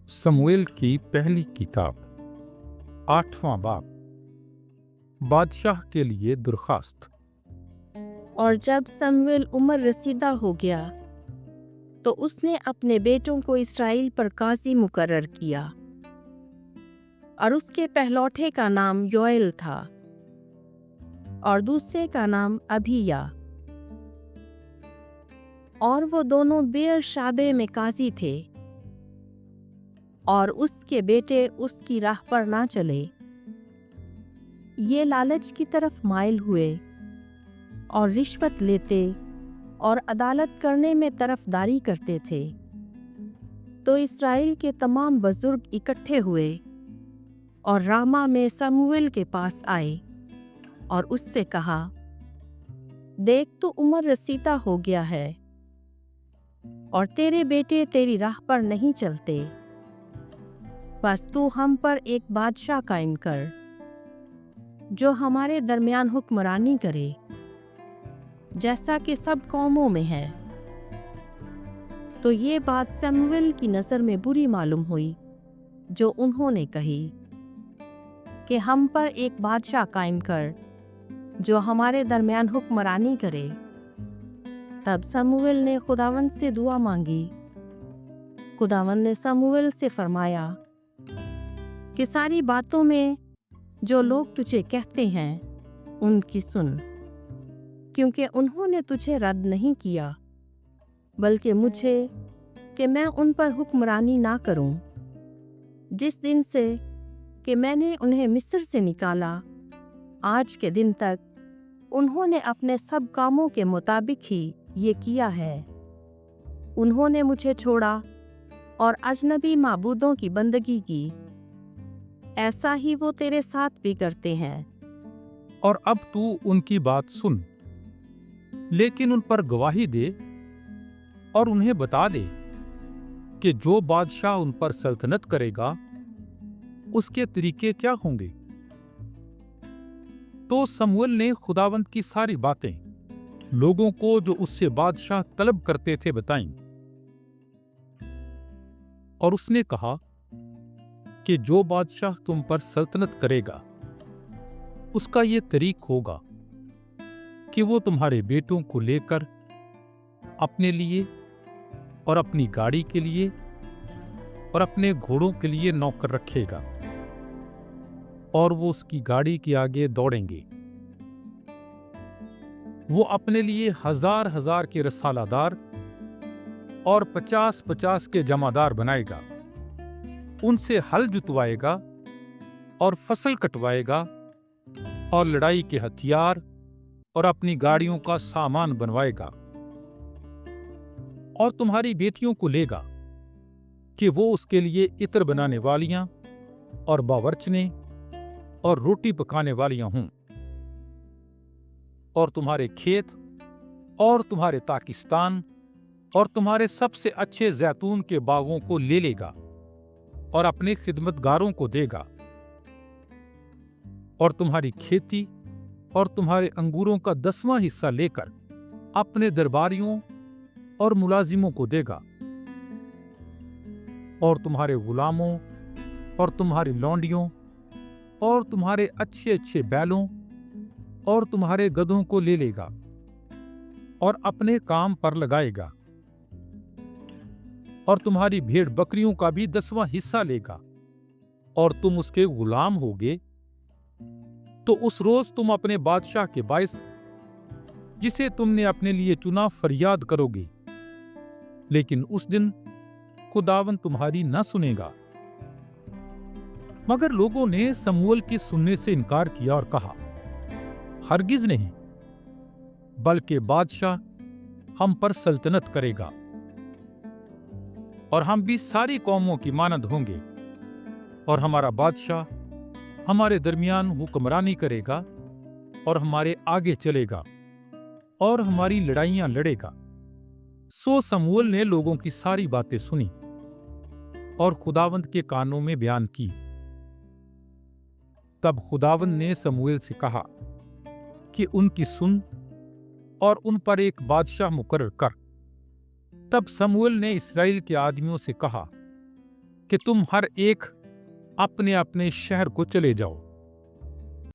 समूएल की पहली किताब 8वां बाब। बादशाह के लिए दरखास्त। और जब समूएल उम्र रसीदा हो गया तो उसने अपने बेटों को इस्राएल पर काजी मुकर्रर किया, और उसके पहलौठे का नाम योएल था और दूसरे का नाम अबीया, और वो दोनों बेरशाबे में काजी थे। और उसके बेटे उसकी राह पर ना चले, ये लालच की तरफ माइल हुए और रिश्वत लेते और अदालत करने में तरफदारी करते थे। तो इस्राएल के तमाम बुजुर्ग इकट्ठे हुए और रामा में समूएल के पास आए और उससे कहा, देख, तू उम्र रसीदा हो गया है और तेरे बेटे तेरी राह पर नहीं चलते, बस तू हम पर एक बादशाह कायम कर जो हमारे दरमियान हुक्मरानी करे, जैसा कि सब कौमों में है। तो ये बात समूएल की नज़र में बुरी मालूम हुई जो उन्होंने कही कि हम पर एक बादशाह कायम कर जो हमारे दरमियान हुक्मरानी करे। तब समूएल ने खुदावंद से दुआ मांगी। खुदावंद ने समूएल से फरमाया कि सारी बातों में जो लोग तुझे कहते हैं उनकी सुन, क्योंकि उन्होंने तुझे रद्द नहीं किया, बल्कि मुझे कि मैं उन पर हुक्मरानी ना करूं। जिस दिन से कि मैंने उन्हें मिस्र से निकाला आज के दिन तक उन्होंने अपने सब कामों के मुताबिक ही ये किया है। उन्होंने मुझे छोड़ा और अजनबी माबूदों की बंदगी की। ऐसा ही वो तेरे साथ भी करते हैं। और अब तू उनकी बात सुन, लेकिन उन पर गवाही दे और उन्हें बता दे कि जो बादशाह उन पर सल्तनत करेगा उसके तरीके क्या होंगे। तो समूएल ने खुदावंद की सारी बातें लोगों को जो उससे बादशाह तलब करते थे बताईं। और उसने कहा कि जो बादशाह तुम पर सल्तनत करेगा उसका ये तरीक होगा कि वो तुम्हारे बेटों को लेकर अपने लिए और अपनी गाड़ी के लिए और अपने घोड़ों के लिए नौकर रखेगा, और वो उसकी गाड़ी के आगे दौड़ेंगे। वो अपने लिए 1000 के रसालादार और 50 के जमादार बनाएगा। उनसे हल जुतवाएगा और फसल कटवाएगा और लड़ाई के हथियार और अपनी गाड़ियों का सामान बनवाएगा। और तुम्हारी बेटियों को लेगा कि वो उसके लिए इत्र बनाने वालियां और बावर्चने और रोटी पकाने वालियां हों। और तुम्हारे खेत और तुम्हारे ताकिस्तान और तुम्हारे सबसे अच्छे जैतून के बागों को ले लेगा और अपने खिदमतगारों को देगा। और तुम्हारी खेती और तुम्हारे अंगूरों का 10वां हिस्सा लेकर अपने दरबारियों और मुलाजिमों को देगा। और तुम्हारे गुलामों और तुम्हारी लौंडियों और तुम्हारे अच्छे अच्छे बैलों और तुम्हारे गधों को ले लेगा और अपने काम पर लगाएगा। और तुम्हारी भेड़ बकरियों का भी 10वां हिस्सा लेगा, और तुम उसके गुलाम होगे। तो उस रोज तुम अपने बादशाह के बाइस जिसे तुमने अपने लिए चुना फरियाद करोगे, लेकिन उस दिन खुदावंद तुम्हारी न सुनेगा। मगर लोगों ने समूएल की सुनने से इनकार किया और कहा, हरगिज नहीं, बल्कि बादशाह हम पर सल्तनत करेगा और हम भी सारी कौमों की मानद होंगे, और हमारा बादशाह हमारे दरमियान हुक्मरानी करेगा और हमारे आगे चलेगा और हमारी लड़ाइयां लड़ेगा। सो समूएल ने लोगों की सारी बातें सुनी और खुदावंद के कानों में बयान की। तब खुदावंद ने समूएल से कहा कि उनकी सुन और उन पर एक बादशाह मुकर्रर कर। तब समूएल ने इस्राएल के आदमियों से कहा کہ تم ہر ایک اپنے اپنے شہر کو چلے جاؤ